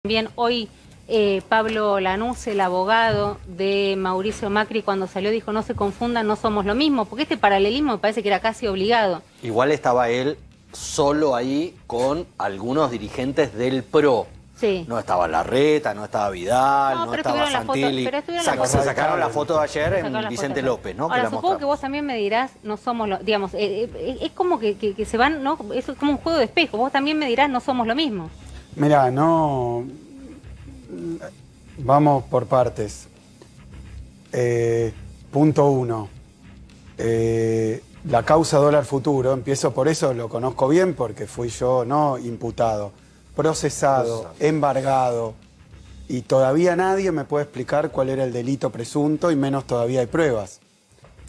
También hoy Pablo Lanús, el abogado de Mauricio Macri, cuando salió dijo: no se confundan, no somos lo mismo, porque este paralelismo me parece que era casi obligado. Igual estaba él solo ahí con algunos dirigentes del PRO. Sí. No estaba Larreta, no estaba Vidal, no estaba Santilli. Se sacaron la foto de ayer en Vicente López, ¿no? Ahora, supongo que vos también me dirás: no somos lo... Digamos, es como que se van, ¿no? Es como un juego de espejo. Vos también me dirás: no somos lo mismo. Mirá, no... Vamos por partes. Punto 1. La causa dólar futuro, empiezo por eso, lo conozco bien porque fui yo, no imputado, procesado, embargado, y todavía nadie me puede explicar cuál era el delito presunto y menos todavía hay pruebas.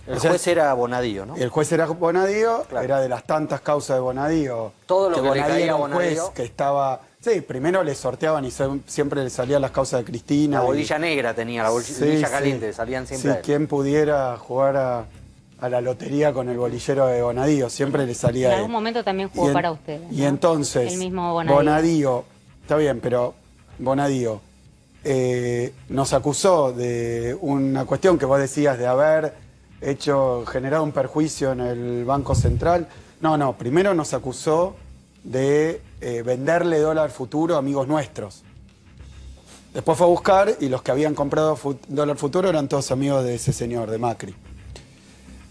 El juez era Bonadío, ¿no? El juez era Bonadío, claro. Era de las tantas causas de Bonadío. Todo lo que Bonadío le caía era a un juez Bonadío. que estaba... Sí, primero le sorteaban y siempre le salían las causas de Cristina. La bolilla negra tenía, la bolilla caliente, salían siempre a él. Quien pudiera jugar a la lotería con el bolillero de Bonadío, siempre le salía En algún momento también jugó para ustedes, ¿no? Y entonces, el mismo Bonadío, está bien, pero Bonadío nos acusó de una cuestión que vos decías de haber generado un perjuicio en el Banco Central. No, primero nos acusó de venderle dólar futuro a amigos nuestros. Después fue a buscar y los que habían comprado dólar futuro eran todos amigos de ese señor, de Macri.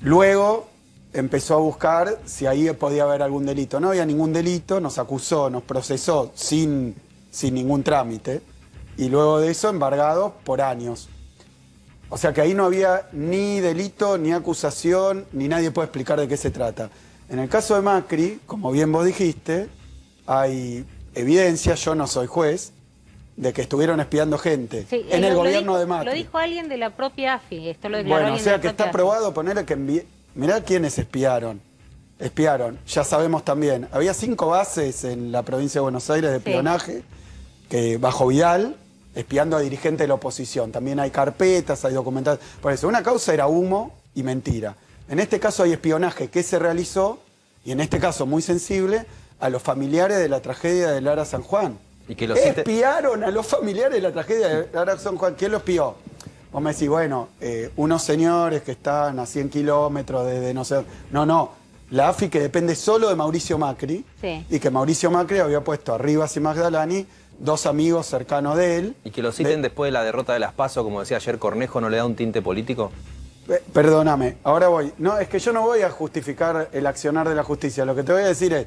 Luego empezó a buscar si ahí podía haber algún delito. No había ningún delito, nos acusó, nos procesó sin ningún trámite y luego de eso embargados por años. O sea que ahí no había ni delito, ni acusación, ni nadie puede explicar de qué se trata. En el caso de Macri, como bien vos dijiste, hay evidencia, yo no soy juez, de que estuvieron espiando gente en el gobierno de Macri. Lo dijo alguien de la propia AFI, esto lo declaró alguien. Bueno, o sea que está probado ponerle que mirá quiénes espiaron. Ya sabemos también, había 5 bases en la provincia de Buenos Aires de espionaje, que bajo Vidal, espiando a dirigentes de la oposición. También hay carpetas, hay documentales. Por eso, una causa era humo y mentira. En este caso hay espionaje que se realizó, y en este caso muy sensible, a los familiares de la tragedia de Lara San Juan. Y que Espiaron a los familiares de la tragedia de Lara San Juan. ¿Quién lo espió? Vos me decís, bueno, unos señores que están a 100 kilómetros de no sé... No, la AFI que depende solo de Mauricio Macri, y que Mauricio Macri había puesto a Rivas y Magdalani, 2 amigos cercanos de él. ¿Y que lo citen después de la derrota de las PASO, como decía ayer Cornejo, no le da un tinte político? Perdóname, ahora voy. No, es que yo no voy a justificar el accionar de la justicia. Lo que te voy a decir es,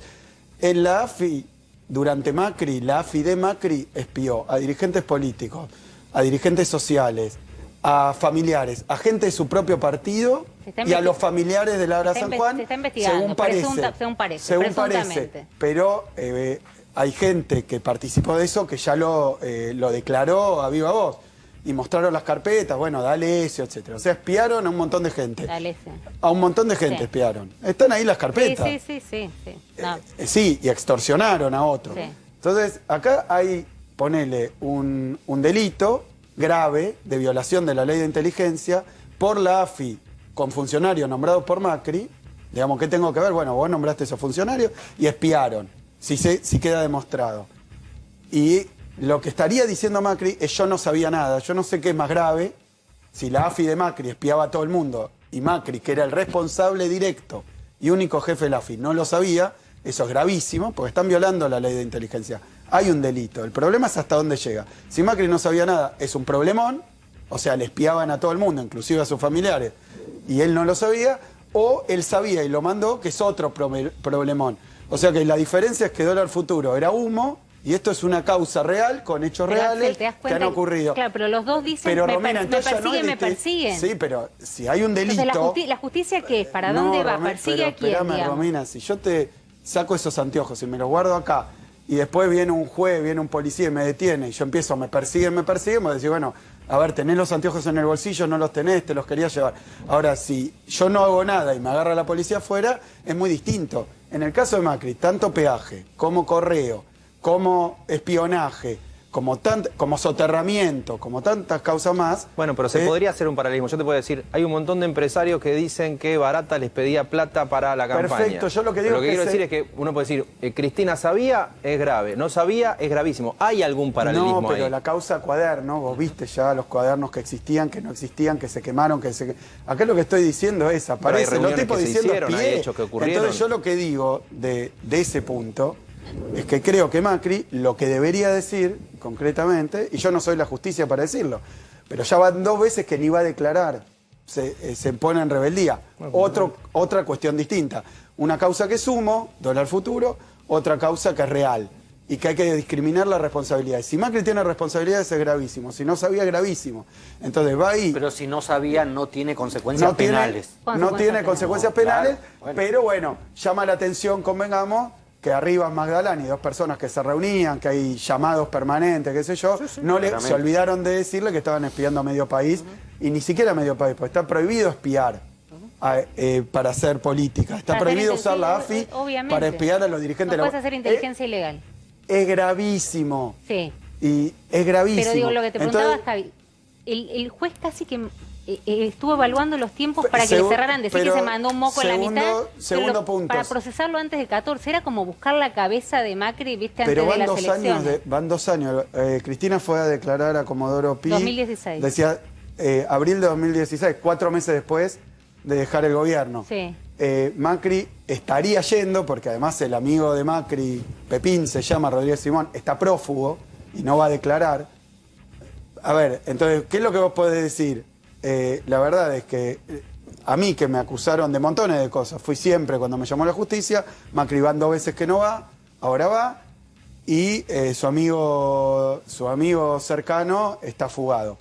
en la AFI, durante Macri, la AFI de Macri espió a dirigentes políticos, a dirigentes sociales, a familiares, a gente de su propio partido y a los familiares de Lara San Juan, se está investigando, según parece. Pero hay gente que participó de eso que ya lo declaró a viva voz. Y mostraron las carpetas, bueno, D'Alessio, etcétera. O sea, espiaron a un montón de gente. A un montón de gente espiaron. Están ahí las carpetas. Sí. No. Sí, y extorsionaron a otros. Sí. Entonces, acá hay, ponele, un delito grave de violación de la ley de inteligencia por la AFI con funcionarios nombrados por Macri. Digamos, ¿qué tengo que ver? Bueno, vos nombraste a esos funcionarios y espiaron, si queda demostrado. Y lo que estaría diciendo Macri es: yo no sabía nada, yo no sé qué es más grave, si la AFI de Macri espiaba a todo el mundo y Macri, que era el responsable directo y único jefe de la AFI, no lo sabía. Eso es gravísimo porque están violando la ley de inteligencia. Hay un delito, el problema es hasta dónde llega. Si Macri no sabía nada, es un problemón, o sea, le espiaban a todo el mundo, inclusive a sus familiares, y él no lo sabía, o él sabía y lo mandó, que es otro problemón. O sea que la diferencia es que dólar futuro era humo, y esto es una causa real, con hechos reales que han ocurrido. Claro, pero los dos dicen, pero, me Romina, me persiguen. Sí, pero si hay un delito... Entonces, ¿la justicia qué es? ¿Para dónde va? ¿Persigue a quién, digamos? Romina, si yo te saco esos anteojos y me los guardo acá, y después viene un juez, viene un policía y me detiene, y yo empiezo, me persiguen, me decís, bueno, a ver, tenés los anteojos en el bolsillo, no los tenés, te los quería llevar. Ahora, si yo no hago nada y me agarra la policía afuera, es muy distinto. En el caso de Macri, tanto peaje, como correo, como espionaje, como soterramiento, como tantas causas más. Bueno, pero se podría hacer un paralelismo. Yo te puedo decir, hay un montón de empresarios que dicen que Barata les pedía plata para la campaña. Perfecto, yo lo que digo quiero decir es que uno puede decir, Cristina sabía, es grave, no sabía, es gravísimo. ¿Hay algún paralelismo ahí? No, pero la causa cuaderno, vos viste ya los cuadernos que existían, que no existían, que se quemaron, Acá lo que estoy diciendo es, aparecen los tipos diciendo hay hechos que ocurrieron. Entonces yo lo que digo de ese punto es que creo que Macri lo que debería decir concretamente, y yo no soy la justicia para decirlo, pero ya van 2 veces que ni va a declarar, se pone en rebeldía. Otra cuestión distinta, una causa que es sumo, dólar futuro, otra causa que es real y que hay que discriminar la responsabilidad. Si Macri tiene responsabilidades es gravísimo, si no sabía es gravísimo. Entonces va ahí. Pero si no sabía no tiene consecuencias penales. No tiene consecuencias penales, claro, pero bueno, llama la atención, convengamos, que arriba Magdalani, 2 personas que se reunían, que hay llamados permanentes, qué sé yo, se olvidaron de decirle que estaban espiando a medio país, y ni siquiera a medio país, porque está prohibido espiar para hacer política. Está prohibido usar la AFI para espiar a los dirigentes. No puedes hacer inteligencia ilegal. Es gravísimo. Sí. Y es gravísimo. Pero digo, lo que te preguntaba, Javi, el juez casi que estuvo evaluando los tiempos para que le cerraran, decir que se mandó un moco en la mitad. Segundo punto. Para procesarlo antes del 14, era como buscar la cabeza de Macri, viste, antes de las elecciones. Van 2 años. Cristina fue a declarar a Comodoro Pi. 2016. Decía, abril de 2016, 4 meses después de dejar el gobierno. Sí. Macri estaría yendo, porque además el amigo de Macri, Pepín, se llama Rodríguez Simón, está prófugo y no va a declarar. A ver, entonces, ¿qué es lo que vos podés decir? La verdad es que a mí, que me acusaron de montones de cosas, fui siempre cuando me llamó la justicia, Macri van 2 veces que no va, ahora va, y su amigo cercano está fugado.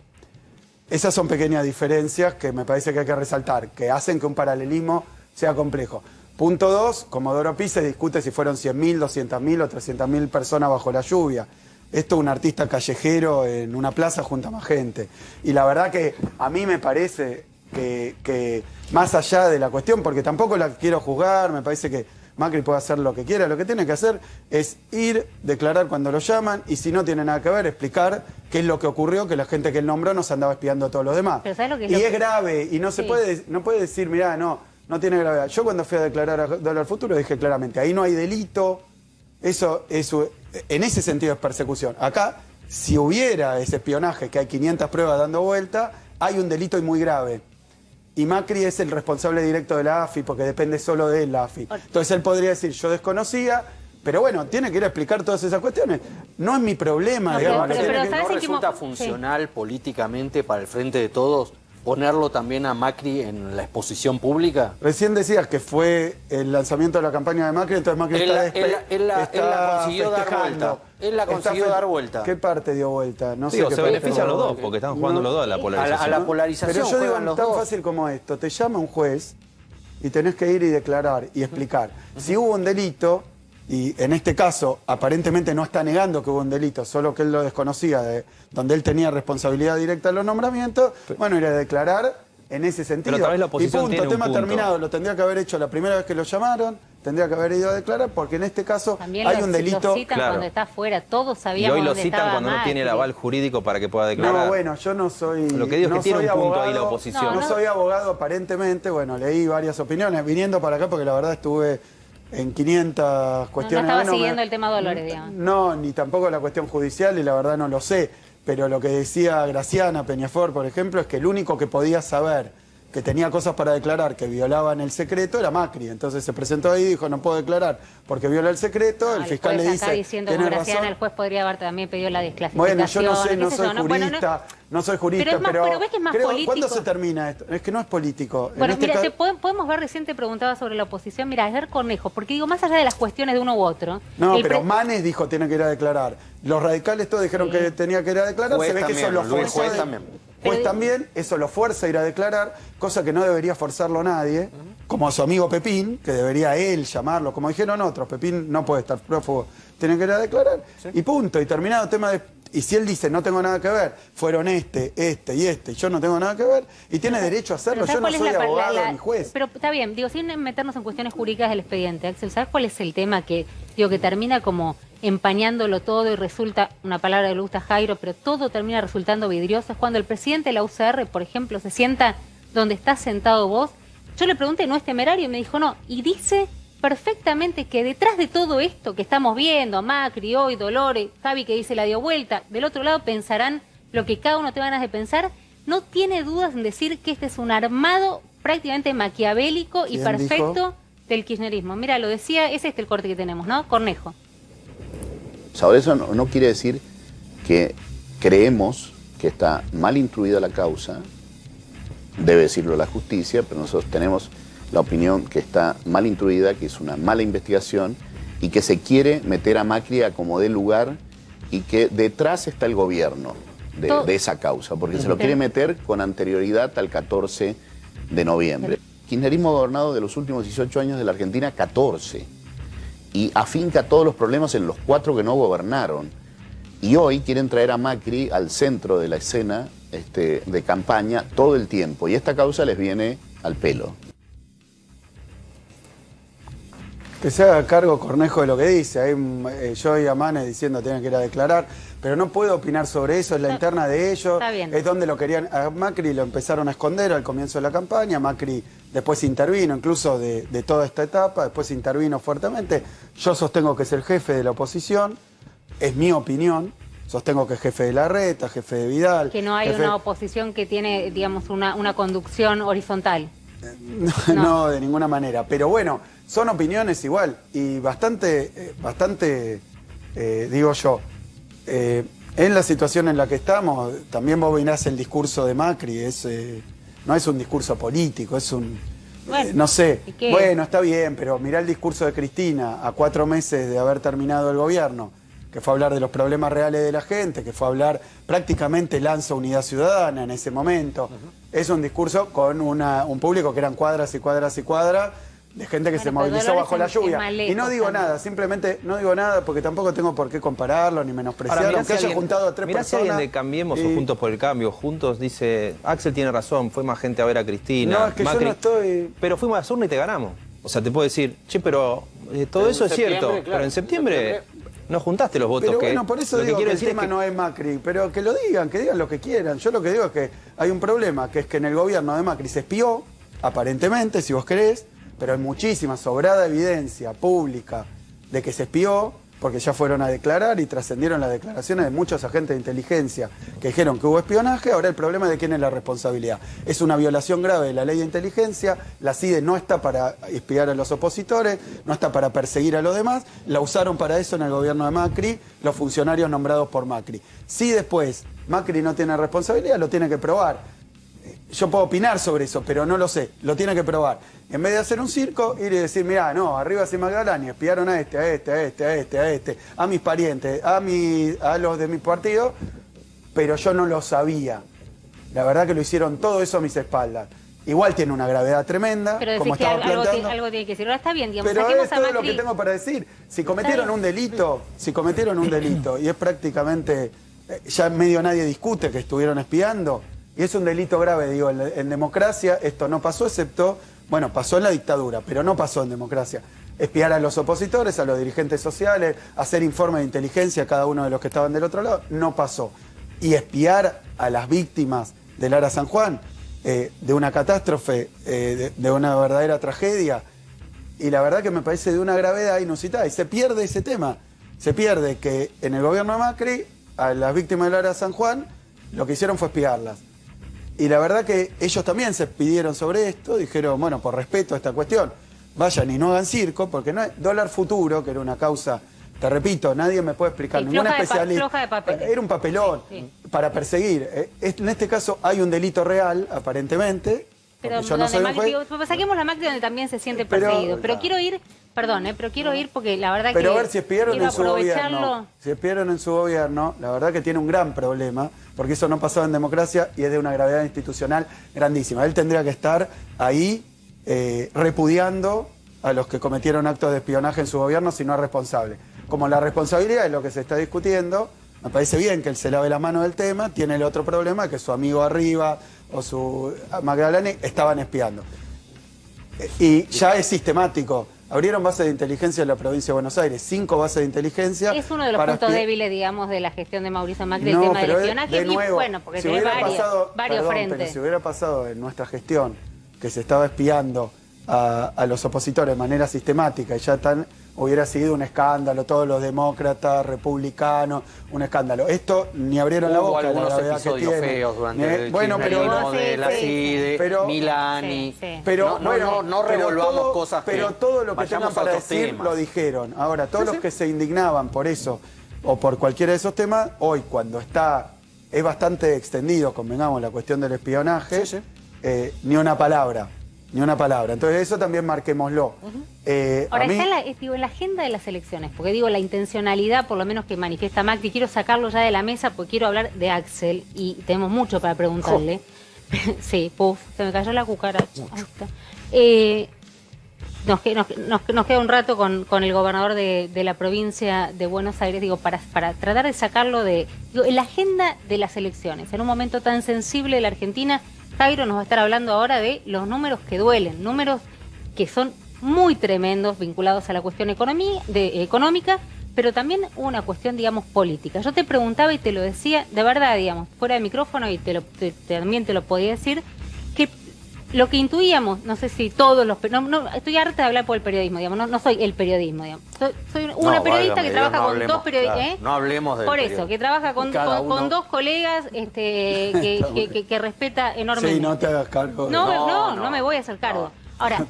Esas son pequeñas diferencias que me parece que hay que resaltar, que hacen que un paralelismo sea complejo. Punto 2, Comodoro Pi se discute si fueron 100.000, 200.000 o 300.000 personas bajo la lluvia. Esto es un artista callejero en una plaza junto a más gente. Y la verdad que a mí me parece que más allá de la cuestión, porque tampoco la quiero juzgar, me parece que Macri puede hacer lo que quiera, lo que tiene que hacer es ir, declarar cuando lo llaman, y si no tiene nada que ver, explicar qué es lo que ocurrió, que la gente que él nombró nos andaba espiando a todos los demás. Pero ¿sabes lo que es grave, y no se puede decir, mirá, no tiene gravedad. Yo cuando fui a declarar a Dólar Futuro dije claramente, ahí no hay delito, eso en ese sentido es persecución. Acá, si hubiera ese espionaje, que hay 500 pruebas dando vuelta, hay un delito y muy grave. Y Macri es el responsable directo de la AFI, porque depende solo de él la AFI. Entonces él podría decir, yo desconocía, pero bueno, tiene que ir a explicar todas esas cuestiones. No es mi problema, digamos. Pero ¿no resulta funcional políticamente para el Frente de Todos ponerlo también a Macri en la exposición pública? Recién decías que fue el lanzamiento de la campaña de Macri, entonces Macri él la consiguió dar vuelta. Él la consiguió dar vuelta. ¿Qué parte dio vuelta? No sé. Digo, se benefician los dos, porque están jugando los dos a la polarización. A la polarización. Pero yo digo, tan fácil como esto. Te llama un juez y tenés que ir y declarar y explicar. Si hubo un delito, y en este caso aparentemente no está negando que hubo un delito, solo que él lo desconocía, donde él tenía responsabilidad directa en los nombramientos, bueno, ir a declarar en ese sentido. Pero tal vez la oposición y punto, tema terminado. Lo tendría que haber hecho la primera vez que lo llamaron, tendría que haber ido a declarar, porque en este caso también hay un delito. Lo citan cuando está afuera, todos sabíamos. Y hoy lo citan cuando no tiene el aval jurídico para que pueda declarar. No, bueno, yo no soy. Lo que digo es que tiene un punto abogado, ahí la oposición. No soy abogado aparentemente, bueno, leí varias opiniones viniendo para acá porque la verdad estuve en 500 cuestiones. No estaba siguiendo el tema Dolores, digamos. No, ni tampoco la cuestión judicial, y la verdad no lo sé. Pero lo que decía Graciana Peñafort, por ejemplo, es que el único que podía saber que tenía cosas para declarar que violaban el secreto era Macri. Entonces se presentó ahí y dijo, no puedo declarar porque viola el secreto. El fiscal le dice, diciendo como Graciana, el juez podría haber también pedido la desclasificación. Bueno, yo no sé, no soy jurista, no soy jurista, pero ves que es más político. ¿Cuándo se termina esto? Es que no es político. Bueno, mira, podemos ver, recién te preguntaba sobre la oposición, mira, ayer Cornejo, porque digo, más allá de las cuestiones de uno u otro. No, pero Manes dijo tiene que ir a declarar. Los radicales todos dijeron que tenía que ir a declarar, se ve que eso lo fuerza. Juez también, eso lo fuerza a ir a declarar, cosa que no debería forzarlo nadie, como a su amigo Pepín, que debería él llamarlo, como dijeron otros, Pepín no puede estar prófugo, tiene que ir a declarar, y punto, y terminado el tema de... Y si él dice, no tengo nada que ver, fueron este, y yo no tengo nada que ver, y tiene derecho a hacerlo, yo no soy abogado ni juez. Pero está bien, digo, sin meternos en cuestiones jurídicas del expediente, Axel, ¿sabes cuál es el tema que termina como empañándolo todo y resulta, una palabra que le gusta a Jairo, pero todo termina resultando vidrioso? Es cuando el presidente de la UCR, por ejemplo, se sienta donde estás sentado vos. Yo le pregunté, ¿no es temerario? Y me dijo, no, y dice perfectamente que detrás de todo esto que estamos viendo, Macri, hoy, Dolores, Javi que dice la dio vuelta, del otro lado pensarán lo que cada uno tenga ganas de pensar, no tiene dudas en decir que este es un armado prácticamente maquiavélico y perfecto del kirchnerismo. Mira, lo decía, es el corte que tenemos, ¿no? Cornejo. Ahora, eso no quiere decir que creemos que está mal instruida la causa, debe decirlo la justicia, pero nosotros tenemos la opinión que está mal instruida, que es una mala investigación y que se quiere meter a Macri a como dé lugar y que detrás está el gobierno de esa causa, porque se lo quiere meter con anterioridad al 14 de noviembre. El kirchnerismo ha gobernado de los últimos 18 años de la Argentina 14 y afinca todos los problemas en los 4 que no gobernaron. Y hoy quieren traer a Macri al centro de la escena de campaña todo el tiempo y esta causa les viene al pelo. Que se haga cargo Cornejo de lo que dice. Ahí, yo y Amane diciendo tienen que ir a declarar, pero no puedo opinar sobre eso, es la interna de ellos, es donde lo querían. A Macri lo empezaron a esconder al comienzo de la campaña, Macri después intervino incluso de toda esta etapa, después intervino fuertemente. Yo sostengo que es el jefe de la oposición, es mi opinión. Sostengo que es jefe de Larreta, jefe de Vidal. Que no hay una oposición que tiene, digamos, una conducción horizontal. No, de ninguna manera. Pero bueno, son opiniones igual y bastante, digo yo, en la situación en la que estamos, también vos mirás el discurso de Macri, no es un discurso político, es un... no sé, bueno, está bien, pero mirá el discurso de Cristina a 4 meses de haber terminado el gobierno, que fue a hablar de los problemas reales de la gente, que fue a hablar, prácticamente lanza Unidad Ciudadana en ese momento. Es un discurso con un público que eran cuadras y cuadras y cuadras, de gente que se movilizó bajo la lluvia. Y no digo nada, simplemente no digo nada porque tampoco tengo por qué compararlo ni menospreciarlo, aunque haya juntado a 3 personas. Si alguien de Cambiemos o Juntos por el Cambio, juntos dice, Axel tiene razón, fue más gente a ver a Cristina. No, es que Macri, yo no estoy... Pero fuimos a las urnas y te ganamos. O sea, te puedo decir, che, pero todo eso es cierto, claro, pero en septiembre... No juntaste los votos. Pero bueno, por eso digo que el tema no es Macri, pero que lo digan, que digan lo que quieran. Yo lo que digo es que hay un problema, que es que en el gobierno de Macri se espió, aparentemente, si vos querés, pero hay muchísima sobrada evidencia pública de que se espió, porque ya fueron a declarar y trascendieron las declaraciones de muchos agentes de inteligencia que dijeron que hubo espionaje. Ahora el problema es de quién es la responsabilidad. Es una violación grave de la ley de inteligencia, la CIDE no está para espiar a los opositores, no está para perseguir a los demás, la usaron para eso en el gobierno de Macri, los funcionarios nombrados por Macri. Si después Macri no tiene responsabilidad, lo tiene que probar. Yo puedo opinar sobre eso, pero no lo sé, lo tiene que probar. En vez de hacer un circo, ir y decir, mirá, no, arriba se Magdalena, espiaron a este, a mis parientes, a los de mi partido, pero yo no lo sabía. La verdad que lo hicieron todo eso a mis espaldas. Igual tiene una gravedad tremenda, pero como estaba planteando. Algo tiene que decir. Ahora está bien, digamos, pero saquemos es a todo Macri. lo que tengo para decir. Si cometieron un delito, y es prácticamente, ya medio nadie discute que estuvieron espiando, y es un delito grave, digo, en democracia esto no pasó, excepto, bueno, pasó en la dictadura, pero no pasó en democracia. Espiar a los opositores, a los dirigentes sociales, hacer informes de inteligencia a cada uno de los que estaban del otro lado, no pasó. Y espiar a las víctimas del Ara San Juan, de una catástrofe, de una verdadera tragedia, y la verdad que me parece de una gravedad inusitada, y se pierde ese tema. Se pierde que en el gobierno de Macri, a las víctimas del Ara San Juan, lo que hicieron fue espiarlas. Y la verdad que ellos también se pidieron sobre esto, dijeron, bueno, por respeto a esta cuestión, vayan y no hagan circo, porque no es Dólar Futuro, que era una causa, te repito, nadie me puede explicar, ningún especialista. Era un papelón para perseguir. En este caso hay un delito real, aparentemente. Pero yo no soy un juez. Saquemos la Macri donde también se siente perseguido. Pero quiero ir, perdón, pero quiero ir porque la verdad pero que... a ver, si espiaron en su gobierno, la verdad que tiene un gran problema, porque eso no pasaba en democracia y es de una gravedad institucional grandísima. Él tendría que estar ahí repudiando a los que cometieron actos de espionaje en su gobierno si no es responsable. Como la responsabilidad es lo que se está discutiendo, Me parece bien que él se lave la mano del tema, tiene el otro problema que su amigo arriba o su Magdalena estaban espiando. Y ya es sistemático. Abrieron bases de inteligencia en la provincia de Buenos Aires, 5 bases de inteligencia. Es uno de los puntos débiles, digamos, de la gestión de Mauricio Macri, el tema del espionaje. De nuevo, y bueno, porque si tiene varios frentes. Pero si hubiera pasado en nuestra gestión que se estaba espiando a los opositores de manera sistemática y ya hubiera sido un escándalo, todos los demócratas, republicanos, un escándalo. Esto ni abrieron la boca. Hubo algunos episodios feos durante el pero de la CIDE, Milani. Pero no revolvamos cosas. Pero todo lo que tengan para decir temas. lo dijeron. Ahora, todos los que se indignaban por eso o por cualquiera de esos temas, hoy cuando es bastante extendido, convengamos, la cuestión del espionaje, ni una palabra. Ni una palabra. Entonces eso también marquémoslo. Ahora, está en la agenda de las elecciones, porque digo, la intencionalidad, por lo menos que manifiesta Macri, quiero sacarlo ya de la mesa porque quiero hablar de Axel y tenemos mucho para preguntarle. Sí, se me cayó la cucaracha. Nos queda un rato con el gobernador de la provincia de Buenos Aires, digo, para tratar de sacarlo en la agenda de las elecciones, en un momento tan sensible de la Argentina. Jairo nos va a estar hablando ahora de los números que duelen, números que son muy tremendos vinculados a la cuestión económica, pero también una cuestión, digamos, política. Yo te preguntaba y te lo decía, de verdad, digamos, fuera de micrófono, y también te lo podía decir, que lo que intuíamos, no sé si todos los... estoy harta de hablar por el periodismo, digamos, no soy el periodismo, digamos. Soy una periodista que trabaja con dos periodistas. Claro, no hablemos del por eso, periodismo. que trabaja con dos colegas que respeta enormemente. Sí, no te hagas cargo. No me voy a hacer cargo. Ahora,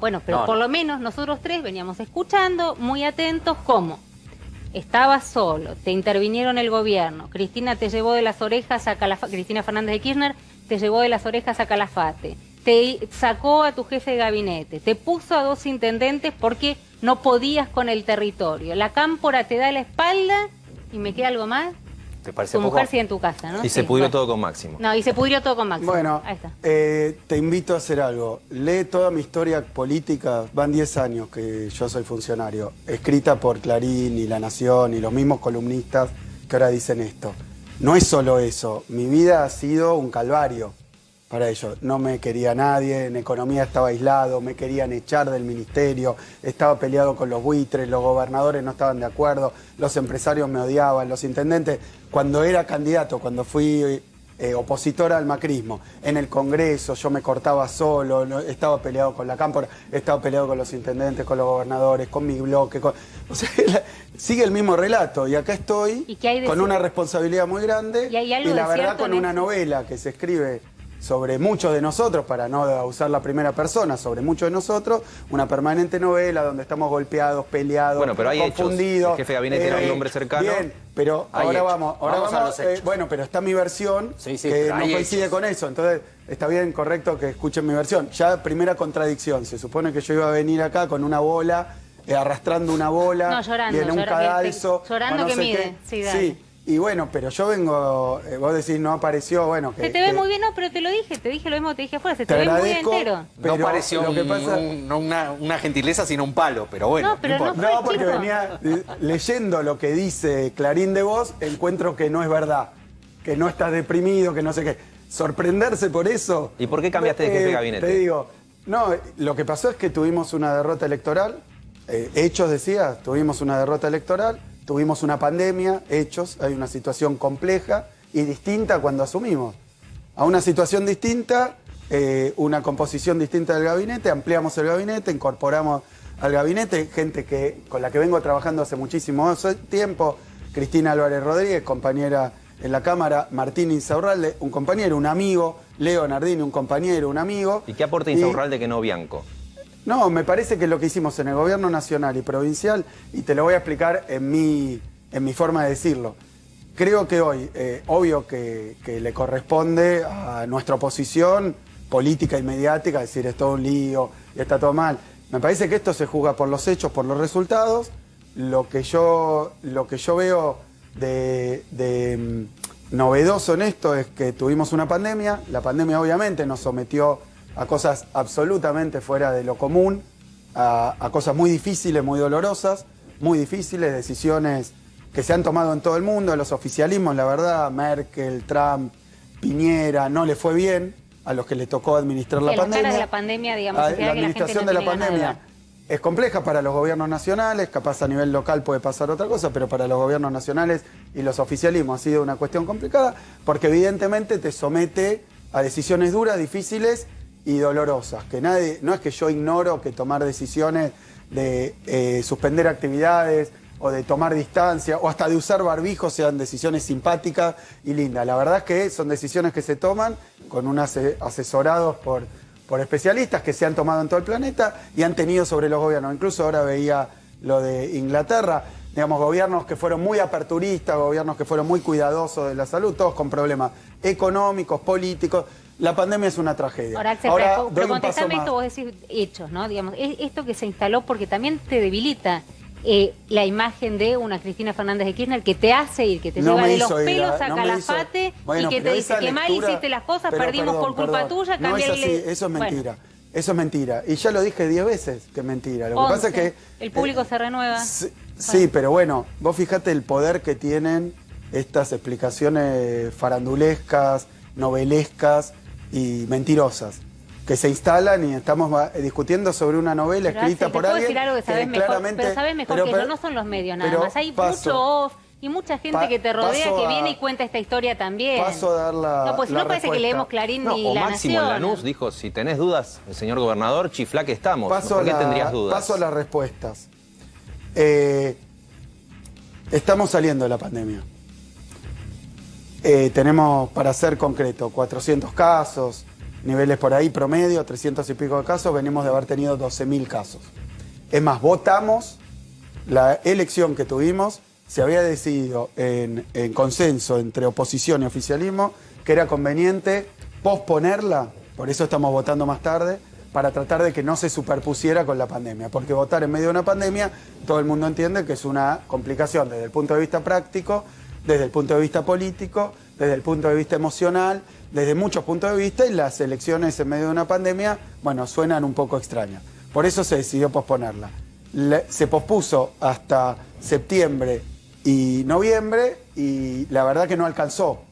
bueno, pero por lo menos nosotros tres veníamos escuchando, muy atentos, estabas solo, te intervinieron el gobierno, Cristina te llevó de las orejas a Calafate, Cristina Fernández de Kirchner te llevó de las orejas a Calafate, te sacó a tu jefe de gabinete, te puso a 2 intendentes porque no podías con el territorio, la cámpora te da la espalda y me queda algo más. ¿Te parece tu poco? mujer sigue en tu casa, ¿no? Y se pudrió todo con Máximo. No, y se pudrió todo con Máximo. Bueno, ahí está. Te invito a hacer algo. Lee toda mi historia política, van 10 años que yo soy funcionario, escrita por Clarín y La Nación y los mismos columnistas que ahora dicen esto. No es solo eso, mi vida ha sido un calvario para ellos. No me quería nadie, en economía estaba aislado, me querían echar del ministerio, estaba peleado con los buitres, los gobernadores no estaban de acuerdo, los empresarios me odiaban, los intendentes, cuando era candidato, cuando fui opositor al macrismo, en el Congreso yo me cortaba solo, estaba peleado con la cámpora, estaba peleado con los intendentes, con los gobernadores, con mi bloque, o sea, sigue el mismo relato y acá estoy con una responsabilidad muy grande y la verdad con una novela que se escribe sobre muchos de nosotros, para no usar la primera persona, sobre muchos de nosotros, una permanente novela donde estamos golpeados, peleados, bueno, pero hay confundidos. El jefe de gabinete era un hombre cercano. Bien, pero ahora vamos a los hechos. bueno, pero está mi versión, que no coincide con eso, entonces está bien, correcto que escuchen mi versión. Ya primera contradicción, se supone que yo iba a venir acá con una bola, arrastrando una bola, no, llorando, y en un cadalso. Llorando que mide, sí, dale. Sí. Y bueno, pero yo vengo, vos decís, no apareció, bueno, que... Se te ve muy bien, no, pero te lo dije lo mismo que te dije afuera, se te ve muy entero. No pareció una gentileza, sino un palo, pero bueno. No, pero no porque venía leyendo lo que dice Clarín de Vos, encuentro que no es verdad, que no estás deprimido, que no sé qué. Sorprenderse por eso... ¿Y por qué cambiaste de jefe de gabinete? Te digo, no, lo que pasó es que tuvimos una derrota electoral, hechos decía, tuvimos una derrota electoral, tuvimos una pandemia, hechos, hay una situación compleja y distinta cuando asumimos. A una situación distinta, una composición distinta del gabinete, ampliamos el gabinete, incorporamos al gabinete gente con la que vengo trabajando hace muchísimo tiempo, Cristina Álvarez Rodríguez, compañera en la Cámara, Martín Insaurralde, un compañero, un amigo, Leo Nardini, un compañero, un amigo. ¿Y qué aporta Insaurralde que no Bianco? No, me parece que lo que hicimos en el gobierno nacional y provincial, y te lo voy a explicar en mi forma de decirlo. Creo que hoy, obvio que le corresponde a nuestra oposición política y mediática decir es todo un lío y está todo mal. Me parece que esto se juzga por los hechos, por los resultados. Lo que yo veo de novedoso en esto es que tuvimos una pandemia. La pandemia obviamente nos sometió a cosas absolutamente fuera de lo común, a cosas muy difíciles, muy dolorosas, muy difíciles, decisiones que se han tomado en todo el mundo, los oficialismos, la verdad, Merkel, Trump, Piñera, no le fue bien a los que le tocó administrar la pandemia. De la pandemia, digamos, la administración de la pandemia es compleja para los gobiernos nacionales, capaz a nivel local puede pasar otra cosa, pero para los gobiernos nacionales y los oficialismos ha sido una cuestión complicada, porque evidentemente te somete a decisiones duras, difíciles y dolorosas, que nadie, no es que yo ignoro que tomar decisiones de suspender actividades o de tomar distancia o hasta de usar barbijo sean decisiones simpáticas y lindas. La verdad es que son decisiones que se toman con unos asesorados por especialistas que se han tomado en todo el planeta y han tenido sobre los gobiernos. Incluso ahora veía lo de Inglaterra, digamos, gobiernos que fueron muy aperturistas, gobiernos que fueron muy cuidadosos de la salud, todos con problemas económicos, políticos. La pandemia es una tragedia. Ahora, pero contestame esto, vos decís hechos, ¿no? Digamos, esto que se instaló porque también te debilita la imagen de una Cristina Fernández de Kirchner que te hace ir, que te lleva de los pelos a Calafate y que te dice que mal hiciste las cosas, perdimos por culpa tuya, no es así, eso es mentira. Eso es mentira. Y ya lo dije 10 veces que es mentira. Lo que pasa es que el público se renueva. Sí, pero bueno, vos fijate el poder que tienen estas explicaciones farandulescas, novelescas y mentirosas, que se instalan y estamos discutiendo sobre una novela escrita por alguien. Decir algo que sabes mejor, pero sabes mejor que eso no son los medios nada más. Hay mucho off y mucha gente que te rodea que viene y cuenta esta historia también. Paso a dar la No, pues si no parece que leemos Clarín ni La Máximo Nación. Lanús dijo, si tenés dudas, el señor gobernador, chiflá que estamos. ¿Por qué tendrías dudas? Paso a las respuestas. Estamos saliendo de la pandemia. Tenemos, para ser concreto, 400 casos, niveles por ahí promedio, 300 y pico de casos, venimos de haber tenido 12.000 casos. Es más, votamos, la elección que tuvimos, se había decidido en consenso entre oposición y oficialismo que era conveniente posponerla, por eso estamos votando más tarde, para tratar de que no se superpusiera con la pandemia, porque votar en medio de una pandemia, todo el mundo entiende que es una complicación desde el punto de vista práctico, desde el punto de vista político, desde el punto de vista emocional, desde muchos puntos de vista, y las elecciones en medio de una pandemia, bueno, suenan un poco extrañas. Por eso se decidió posponerla. Se pospuso hasta septiembre y noviembre y la verdad que no alcanzó.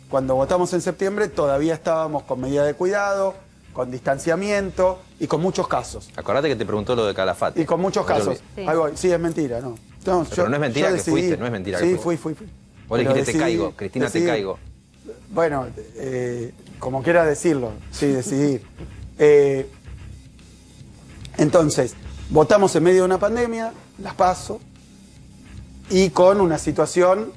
Cuando votamos en septiembre todavía estábamos con medidas de cuidado, con distanciamiento y con muchos casos. Acordate que te preguntó lo de Calafate. Y con muchos casos. Sí. Ahí voy. Sí, es mentira, ¿no? Pero no es mentira que fuiste, no es mentira que fuiste. Sí, fui. Vos le dijiste te caigo, Cristina, te caigo. Bueno, como quiera decirlo, sí, decidir. Entonces, votamos en medio de una pandemia, las PASO, y con una situación,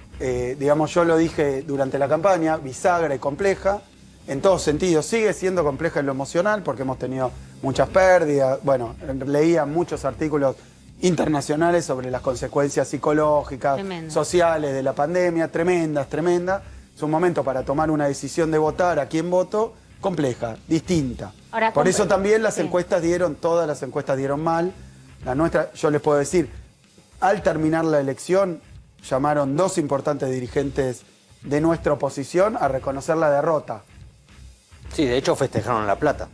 digamos, yo lo dije durante la campaña, bisagra y compleja, en todos sentidos. Sigue siendo compleja en lo emocional, porque hemos tenido muchas pérdidas. Bueno, leía muchos artículos internacionales sobre las consecuencias psicológicas, sociales de la pandemia, tremendas. Es un momento para tomar una decisión de votar a quién voto, compleja, distinta. Ahora, por eso también las encuestas todas las encuestas dieron mal. La nuestra, yo les puedo decir, al terminar la elección, llamaron 2 importantes dirigentes de nuestra oposición a reconocer la derrota. Sí, de hecho festejaron La Plata.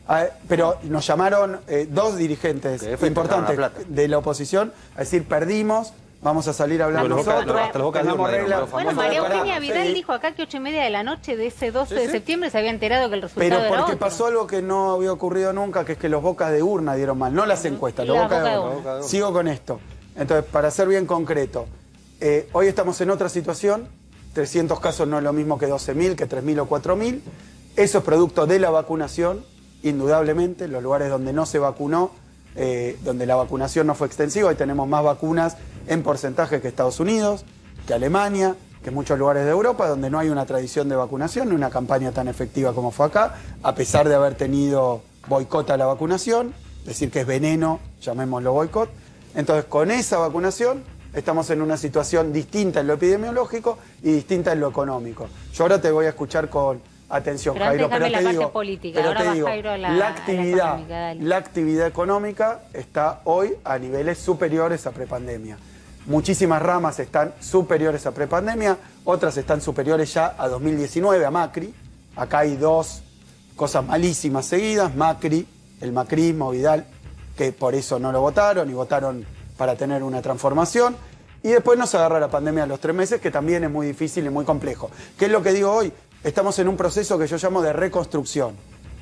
Pero nos llamaron 2 dirigentes importantes de la oposición a decir, perdimos, vamos a salir a hablar nosotros. Hasta los bocas de urna. Bueno, María Eugenia Vidal dijo acá que 8:30 de la noche de ese 12 de septiembre se había enterado que el resultado era otro. Pero porque pasó algo que no había ocurrido nunca, que es que los bocas de urna dieron mal, no las encuestas, los bocas de urna. Sigo con esto. Entonces, para ser bien concreto, hoy estamos en otra situación, 300 casos no es lo mismo que 12.000, que 3.000 o 4.000. Eso es producto de la vacunación, indudablemente, los lugares donde no se vacunó, donde la vacunación no fue extensiva, hoy tenemos más vacunas en porcentaje que Estados Unidos, que Alemania, que muchos lugares de Europa, donde no hay una tradición de vacunación, ni una campaña tan efectiva como fue acá, a pesar de haber tenido boicot a la vacunación, decir que es veneno, llamémoslo boicot. Entonces, con esa vacunación estamos en una situación distinta en lo epidemiológico y distinta en lo económico. Yo ahora te voy a escuchar con atención, Jairo, pero te digo, la actividad económica está hoy a niveles superiores a prepandemia. Muchísimas ramas están superiores a prepandemia, otras están superiores ya a 2019, a Macri. Acá hay 2 cosas malísimas seguidas, Macri, el macrismo, Vidal, que por eso no lo votaron y votaron para tener una transformación. Y después nos agarra la pandemia a los 3 meses, que también es muy difícil y muy complejo. ¿Qué es lo que digo hoy? Estamos en un proceso que yo llamo de reconstrucción.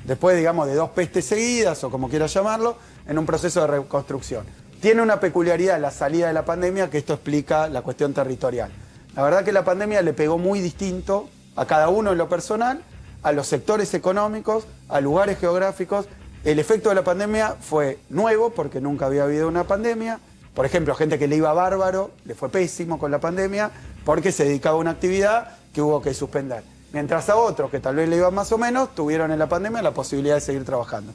Después, digamos, de 2 pestes seguidas, o como quieras llamarlo, en un proceso de reconstrucción. Tiene una peculiaridad la salida de la pandemia, que esto explica la cuestión territorial. La verdad que la pandemia le pegó muy distinto a cada uno en lo personal, a los sectores económicos, a lugares geográficos. El efecto de la pandemia fue nuevo, porque nunca había habido una pandemia. Por ejemplo, gente que le iba bárbaro, le fue pésimo con la pandemia, porque se dedicaba a una actividad que hubo que suspender. Mientras a otros, que tal vez le iban más o menos, tuvieron en la pandemia la posibilidad de seguir trabajando.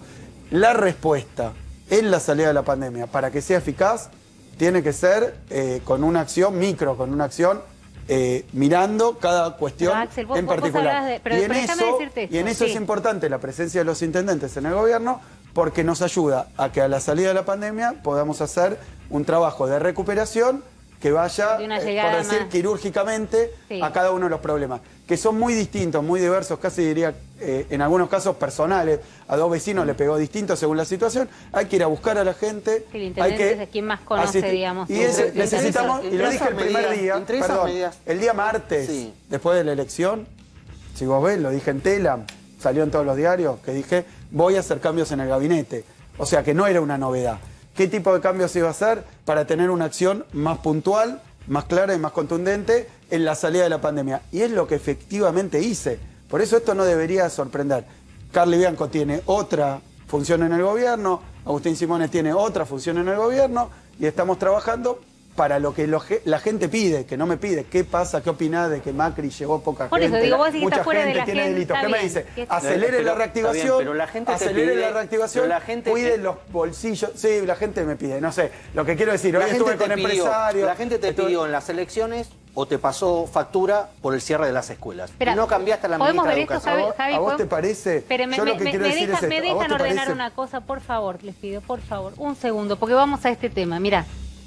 La respuesta en la salida de la pandemia, para que sea eficaz, tiene que ser con una acción micro, con una acción mirando cada cuestión Axel, en particular. Y en eso es importante la presencia de los intendentes en el gobierno, porque nos ayuda a que a la salida de la pandemia podamos hacer un trabajo de recuperación que vaya, por decir, quirúrgicamente a cada uno de los problemas, que son muy distintos, muy diversos, casi diría, en algunos casos personales. A 2 vecinos le pegó distinto según la situación. Hay que ir a buscar a la gente. El intendente es quien más conoce, digamos. Y necesitamos, y lo dije el primer día, perdón, el día martes, después de la elección, si vos ves, lo dije en Telam, salió en todos los diarios, que dije, voy a hacer cambios en el gabinete. O sea que no era una novedad. ¿Qué tipo de cambios iba a hacer para tener una acción más puntual, más clara y más contundente en la salida de la pandemia? Y es lo que efectivamente hice. Por eso esto no debería sorprender. Carly Bianco tiene otra función en el gobierno, Agustín Simones tiene otra función en el gobierno, y estamos trabajando para lo que la gente pide, que no me pide. ¿Qué pasa? ¿Qué opinás de que Macri llevó poca gente? Por eso digo, vos decís que mucha está fuera gente de la tiene gente, delitos. ¿Qué me dice? Está Acelere la reactivación, pero la gente acelere pide, la reactivación, pero la gente cuide los bolsillos. Sí, la gente me pide, no sé. Lo que quiero decir, hoy estuve con empresarios. La gente te pidió en las elecciones o te pasó factura por el cierre de las escuelas. Espera, y no cambiaste a la ministra de Educación. Javi, ¿A vos te parece? Pero Yo lo que quiero decir es esto. me dejan ordenar una cosa, por favor, les pido, por favor, un segundo, porque vamos a este tema. Mira,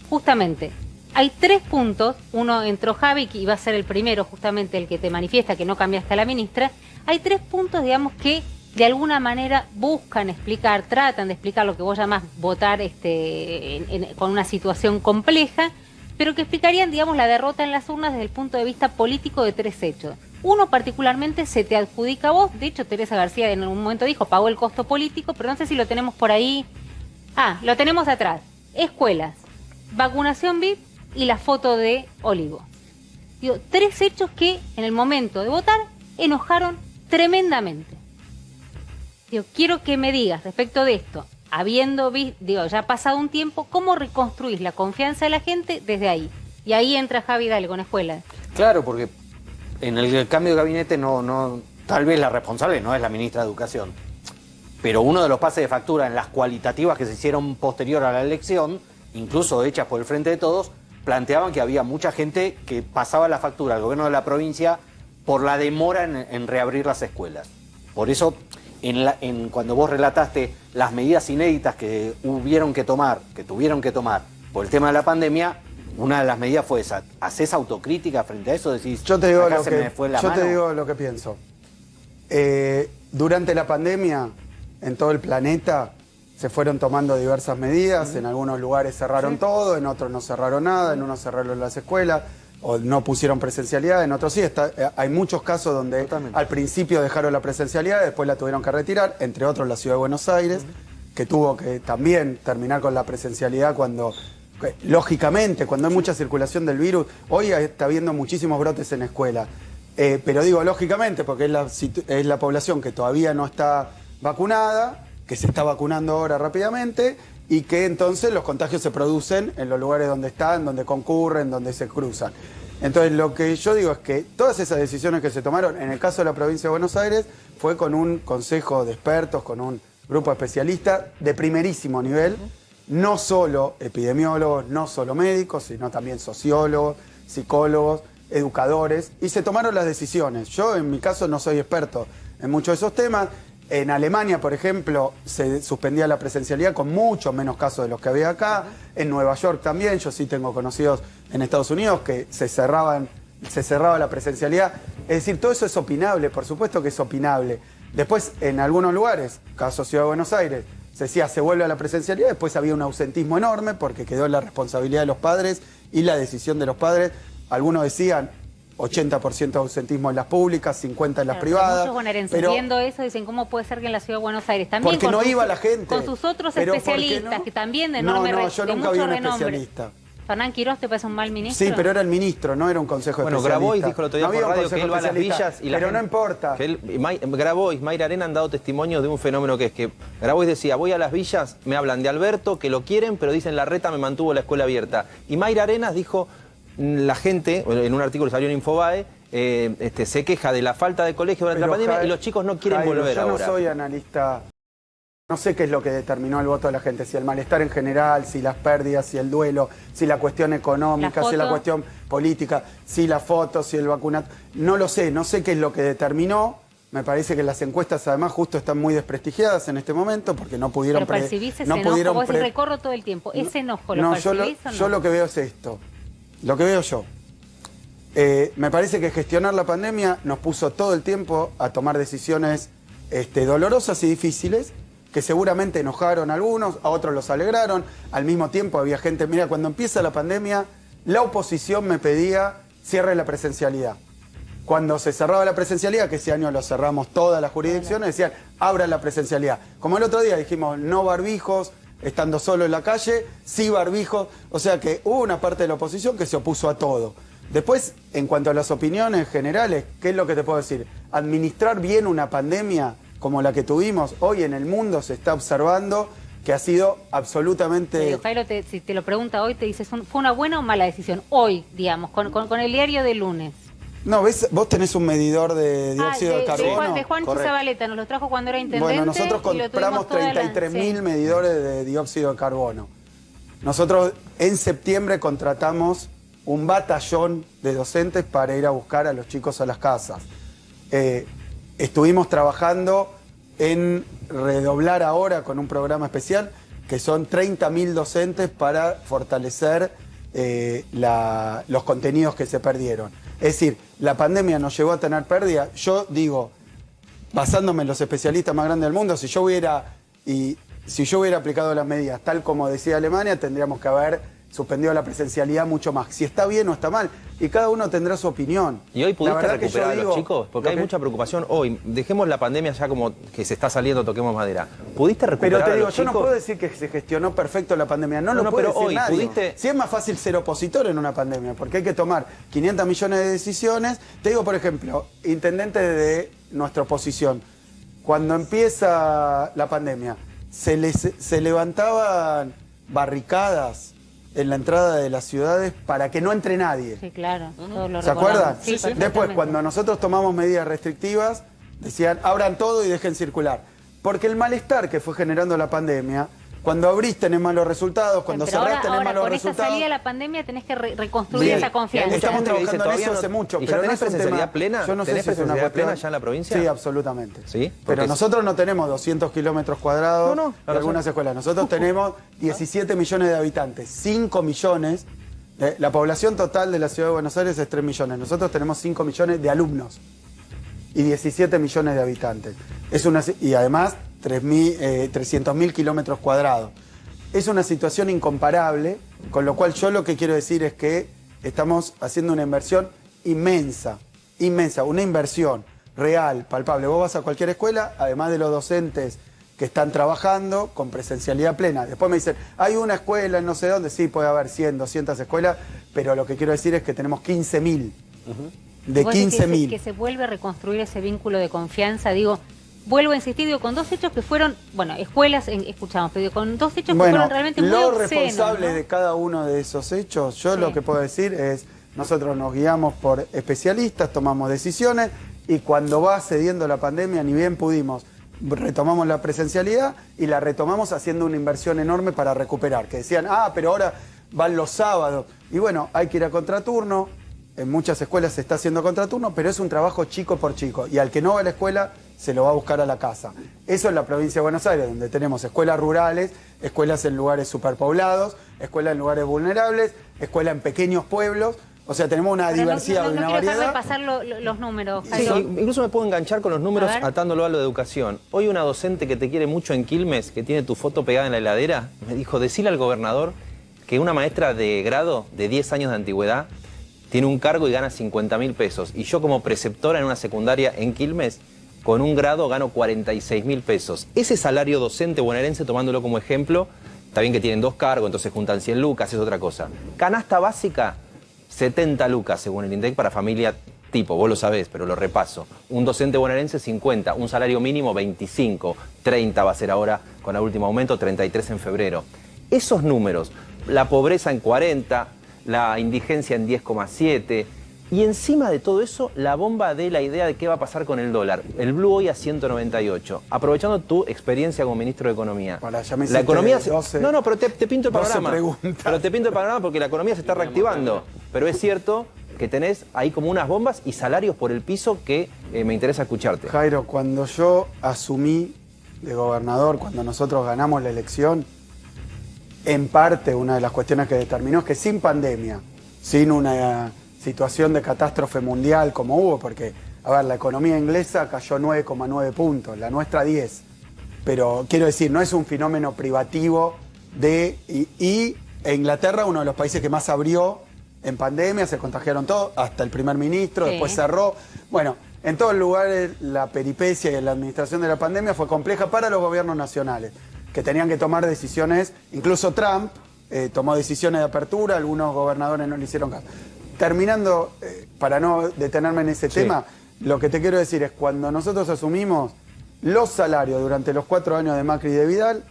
justamente, hay 3 puntos. Uno entró Javi, que iba a ser el primero, justamente el que te manifiesta que no cambiaste a la ministra. Hay 3 puntos, digamos, que de alguna manera buscan explicar, tratan de explicar lo que vos llamás votar con una situación compleja, pero que explicarían, digamos, la derrota en las urnas desde el punto de vista político de 3 hechos. Uno particularmente se te adjudica a vos. De hecho, Teresa García en algún momento dijo, pagó el costo político, pero no sé si lo tenemos por ahí. Ah, lo tenemos atrás. Escuelas, vacunación VIP y la foto de Olivo. Digo, 3 hechos que en el momento de votar enojaron tremendamente. Digo, quiero que me digas respecto de esto, habiendo visto, digo, ya ha pasado un tiempo, ¿cómo reconstruís la confianza de la gente desde ahí? Y ahí entra Javi Dale con escuelas. Claro, porque en el cambio de gabinete tal vez la responsable no es la ministra de Educación, pero uno de los pases de factura en las cualitativas que se hicieron posterior a la elección, incluso hechas por el Frente de Todos, planteaban que había mucha gente que pasaba la factura al gobierno de la provincia por la demora en reabrir las escuelas. Por eso, cuando vos relataste las medidas inéditas que tuvieron que tomar por el tema de la pandemia, una de las medidas fue esa. ¿Hacés autocrítica frente a eso? Decís, yo te digo, acá se me fue la mano. Te digo lo que pienso. Durante la pandemia, en todo el planeta, se fueron tomando diversas medidas. En algunos lugares cerraron todo, en otros no cerraron nada, en unos cerraron las escuelas, o no pusieron presencialidad, en otros sí. Hay muchos casos donde al principio dejaron la presencialidad, después la tuvieron que retirar, entre otros la Ciudad de Buenos Aires, que tuvo que también terminar con la presencialidad cuando, lógicamente, cuando hay mucha circulación del virus. Hoy está habiendo muchísimos brotes en escuelas, pero digo lógicamente porque es la población que todavía no está vacunada, que se está vacunando ahora rápidamente, y que entonces los contagios se producen en los lugares donde están, donde concurren, donde se cruzan. Entonces lo que yo digo es que todas esas decisiones que se tomaron, en el caso de la provincia de Buenos Aires, fue con un consejo de expertos, con un grupo de especialistas de primerísimo nivel, no solo epidemiólogos, no solo médicos, sino también sociólogos, psicólogos, educadores, y se tomaron las decisiones. Yo en mi caso no soy experto en muchos de esos temas. En Alemania, por ejemplo, se suspendía la presencialidad con muchos menos casos de los que había acá. En Nueva York también, yo sí tengo conocidos en Estados Unidos que se cerraba la presencialidad. Es decir, todo eso es opinable, por supuesto que es opinable. Después, en algunos lugares, caso Ciudad de Buenos Aires, se decía se vuelve a la presencialidad, después había un ausentismo enorme porque quedó la responsabilidad de los padres y la decisión de los padres. Algunos decían 80% de ausentismo en las públicas, 50% en las privadas. Muchos bonaerenses viendo eso dicen, ¿cómo puede ser que en la Ciudad de Buenos Aires también porque no iba la gente. Con sus otros especialistas, que también de enorme yo nunca vi un especialista. ¿Fernán Quirós te parece un mal ministro? Sí, pero era el ministro, no era un consejo especialista. Bueno, Grabois dijo el otro día por radio que él va a las villas y la pero gente, no importa. Grabois, Mayra Arena han dado testimonio de un fenómeno que es que Grabois decía, voy a las villas, me hablan de Alberto, que lo quieren, pero dicen Larreta me mantuvo la escuela abierta. Y Mayra Arenas dijo, la gente, en un artículo que salió en Infobae, se queja de la falta de colegio durante la pandemia y los chicos no quieren volver ahora. Yo no soy analista. No sé qué es lo que determinó el voto de la gente, si el malestar en general, si las pérdidas, si el duelo, si la cuestión económica, si la cuestión política, si la foto, si el vacunato. No lo sé, no sé qué es lo que determinó. Me parece que las encuestas además justo están muy desprestigiadas en este momento porque no pudieron... Pero percibís ese enojo, vos decís, recorro todo el tiempo. ¿Ese enojo lo percibís o no? Yo lo que veo es esto, lo que veo yo. Me parece que gestionar la pandemia nos puso todo el tiempo a tomar decisiones dolorosas y difíciles, que seguramente enojaron a algunos, a otros los alegraron. Al mismo tiempo había gente, mira, cuando empieza la pandemia, la oposición me pedía cierre la presencialidad. Cuando se cerraba la presencialidad, que ese año lo cerramos todas las jurisdicciones, decían, abran la presencialidad. Como el otro día dijimos, no barbijos, estando solo en la calle, sí barbijos. O sea que hubo una parte de la oposición que se opuso a todo. Después, en cuanto a las opiniones generales, ¿qué es lo que te puedo decir? Administrar bien una pandemia como la que tuvimos, hoy en el mundo se está observando que ha sido absolutamente... Jairo, si te lo pregunta hoy, te dices, ¿fue una buena o mala decisión? Hoy, digamos, con el diario de lunes. No, ¿ves? Vos tenés un medidor de dióxido de carbono. De Juan Zabaleta, nos lo trajo cuando era intendente. Bueno, nosotros compramos 33.000 medidores de dióxido de carbono. Nosotros en septiembre contratamos un batallón de docentes para ir a buscar a los chicos a las casas. Estuvimos trabajando en redoblar ahora con un programa especial que son 30.000 docentes para fortalecer los contenidos que se perdieron. Es decir, la pandemia nos llevó a tener pérdida. Yo digo, basándome en los especialistas más grandes del mundo, si yo hubiera aplicado las medidas tal como decía Alemania, tendríamos que haber suspendido la presencialidad mucho más. Si está bien o está mal. Y cada uno tendrá su opinión. ¿Y hoy pudiste recuperar a los chicos? Porque hay mucha preocupación hoy. Dejemos la pandemia ya como que se está saliendo, toquemos madera. ¿Pudiste recuperar Pero te digo, a los yo chicos? no puedo decir que se gestionó perfecto la pandemia. No lo puede decir nadie. Si es más fácil ser opositor en una pandemia, porque hay que tomar 500 millones de decisiones. Te digo, por ejemplo, intendente de nuestra oposición. Cuando empieza la pandemia, se levantaban barricadas en la entrada de las ciudades para que no entre nadie. Sí, claro. ¿Se acuerdan? Sí, Después, cuando nosotros tomamos medidas restrictivas, decían, abran todo y dejen circular. Porque el malestar que fue generando la pandemia, cuando abrís tenés malos resultados, cuando cerrás tenés malos resultados. Con esa salida de la pandemia tenés que reconstruir esa confianza. Estamos trabajando en eso hace mucho. ¿Y pero ya tenés no es un presencialidad tema, plena? Yo no sé ¿Tenés si es una presencialidad cuestión plena ya en la provincia? Sí, absolutamente. ¿Sí? Pero nosotros no tenemos 200 kilómetros cuadrados de algunas escuelas. Nosotros tenemos 17 millones de habitantes, 5 millones. La población total de la Ciudad de Buenos Aires es 3 millones. Nosotros tenemos 5 millones de alumnos y 17 millones de habitantes. Y además 300.000 kilómetros cuadrados. Es una situación incomparable, con lo cual yo lo que quiero decir es que estamos haciendo una inversión inmensa, una inversión real, palpable. Vos vas a cualquier escuela, además de los docentes que están trabajando con presencialidad plena. Después me dicen, hay una escuela en no sé dónde, sí, puede haber 100, 200 escuelas, pero lo que quiero decir es que tenemos 15.000. De 15.000. Que se vuelve a reconstruir ese vínculo de confianza, digo... Vuelvo a insistir, digo, con dos hechos que fueron, bueno, escuelas, escuchamos, pero digo, con dos hechos que fueron realmente muy obscenos. Los responsables de cada uno de esos hechos, yo lo que puedo decir es, nosotros nos guiamos por especialistas, tomamos decisiones, y cuando va cediendo la pandemia, ni bien pudimos, retomamos la presencialidad y la retomamos haciendo una inversión enorme para recuperar, que decían, pero ahora van los sábados, y bueno, hay que ir a contraturno. En muchas escuelas se está haciendo contraturno, pero es un trabajo chico por chico. Y al que no va a la escuela, se lo va a buscar a la casa. Eso en la provincia de Buenos Aires, donde tenemos escuelas rurales, escuelas en lugares superpoblados, escuelas en lugares vulnerables, escuelas en pequeños pueblos. O sea, tenemos una diversidad, una variedad. No quiero repasar los números. Sí, incluso me puedo enganchar con los números atándolo a lo de educación. Hoy una docente que te quiere mucho en Quilmes, que tiene tu foto pegada en la heladera, me dijo, decile al gobernador que una maestra de grado de 10 años de antigüedad tiene un cargo y gana 50.000 pesos. Y yo como preceptora en una secundaria en Quilmes, con un grado gano 46.000 pesos. Ese salario docente bonaerense, tomándolo como ejemplo, está bien que tienen 2 cargos, entonces juntan 100 lucas, es otra cosa. Canasta básica, 70 lucas según el INDEC para familia tipo, vos lo sabés, pero lo repaso. Un docente bonaerense 50, un salario mínimo 25, 30 va a ser ahora con el último aumento, 33 en febrero. Esos números, la pobreza en 40, la indigencia en 10,7 y encima de todo eso la bomba de la idea de qué va a pasar con el dólar. El blue hoy a 198. Aprovechando tu experiencia como ministro de Economía. Ahora, ya me la economía 12, no, pero te pinto el panorama. Pero te pinto el panorama porque la economía se está reactivando. Pero es cierto que tenés ahí como unas bombas y salarios por el piso que me interesa escucharte. Jairo, cuando yo asumí de gobernador, cuando nosotros ganamos la elección, en parte una de las cuestiones que determinó es que sin pandemia, sin una situación de catástrofe mundial como hubo, porque, a ver, la economía inglesa cayó 9,9 puntos, la nuestra 10. Pero quiero decir, no es un fenómeno privativo y Inglaterra, uno de los países que más abrió en pandemia, se contagiaron todos, hasta el primer ministro, después cerró. Bueno, en todos lugares la peripecia y la administración de la pandemia fue compleja para los gobiernos nacionales, que tenían que tomar decisiones, incluso Trump tomó decisiones de apertura, algunos gobernadores no le hicieron caso. Terminando, para no detenerme en ese tema, lo que te quiero decir es, cuando nosotros asumimos, los salarios durante los 4 años de Macri y de Vidal,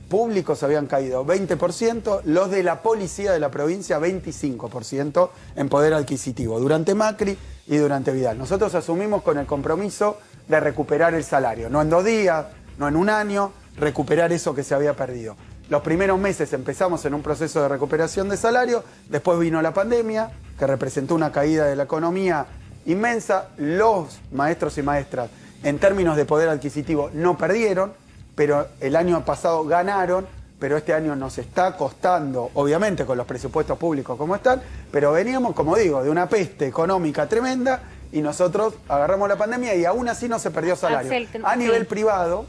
públicos habían caído 20%, los de la policía de la provincia 25% en poder adquisitivo, durante Macri y durante Vidal. Nosotros asumimos con el compromiso de recuperar el salario, no en 2 días, no en 1 año, recuperar eso que se había perdido. Los primeros meses empezamos en un proceso de recuperación de salario, después vino la pandemia, que representó una caída de la economía inmensa. Los maestros y maestras, en términos de poder adquisitivo, no perdieron, pero el año pasado ganaron, pero este año nos está costando, obviamente con los presupuestos públicos como están, pero veníamos, como digo, de una peste económica tremenda y nosotros agarramos la pandemia y aún así no se perdió salario. A nivel privado,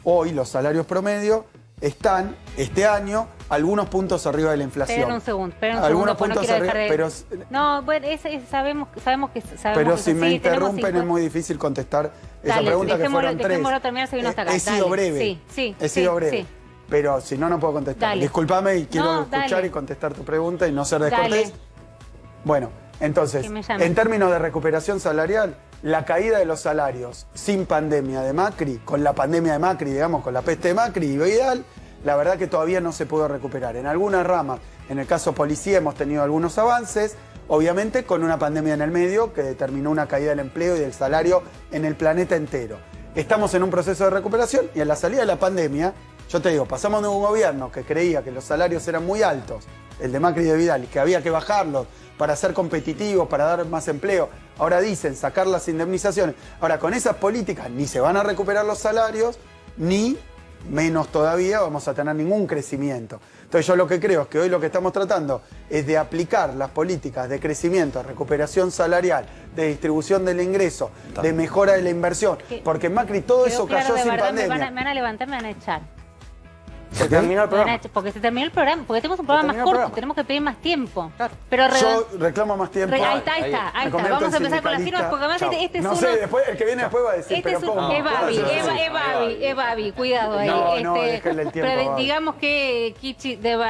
hoy los salarios promedio están, este año, algunos puntos arriba de la inflación. Esperen un segundo, algunos puntos no quiero arriba, pero... No, bueno, sabemos que pero que si me sí, interrumpen es muy difícil contestar esa pregunta, que fueron 3. Dejémoslo terminar, se vino hasta acá. He sido breve, he sido breve. Sí. Pero si no, no puedo contestar. Dale. Discúlpame y quiero escuchar dale. y contestar tu pregunta y no ser descortés. Bueno, entonces, en términos de recuperación salarial, la caída de los salarios sin pandemia de Macri, con la pandemia de Macri, digamos, con la peste de Macri y Vidal, la verdad que todavía no se pudo recuperar. En algunas ramas, en el caso policía, hemos tenido algunos avances, obviamente con una pandemia en el medio que determinó una caída del empleo y del salario en el planeta entero. Estamos en un proceso de recuperación y en la salida de la pandemia, yo te digo, pasamos de un gobierno que creía que los salarios eran muy altos, el de Macri y de Vidal, y que había que bajarlos para ser competitivos, para dar más empleo. Ahora dicen sacar las indemnizaciones. Ahora, con esas políticas ni se van a recuperar los salarios, ni menos todavía vamos a tener ningún crecimiento. Entonces yo lo que creo es que hoy lo que estamos tratando es de aplicar las políticas de crecimiento, recuperación salarial, de distribución del ingreso, de mejora de la inversión, porque Macri todo eso cayó sin pandemia. Me van a levantar, me van a echar. Se terminó el programa. Porque se terminó el programa, porque tenemos un programa más corto, tenemos que pedir más tiempo. Claro. Pero yo reclamo más tiempo. Ahí está. Vamos a empezar con las firmas, porque además este es no uno... sé, después, el que viene después va a decir, este pero ¿cómo? Es Babi, cuidado ahí. No, déjale el tiempo. Pero digamos que Kichi, de verdad...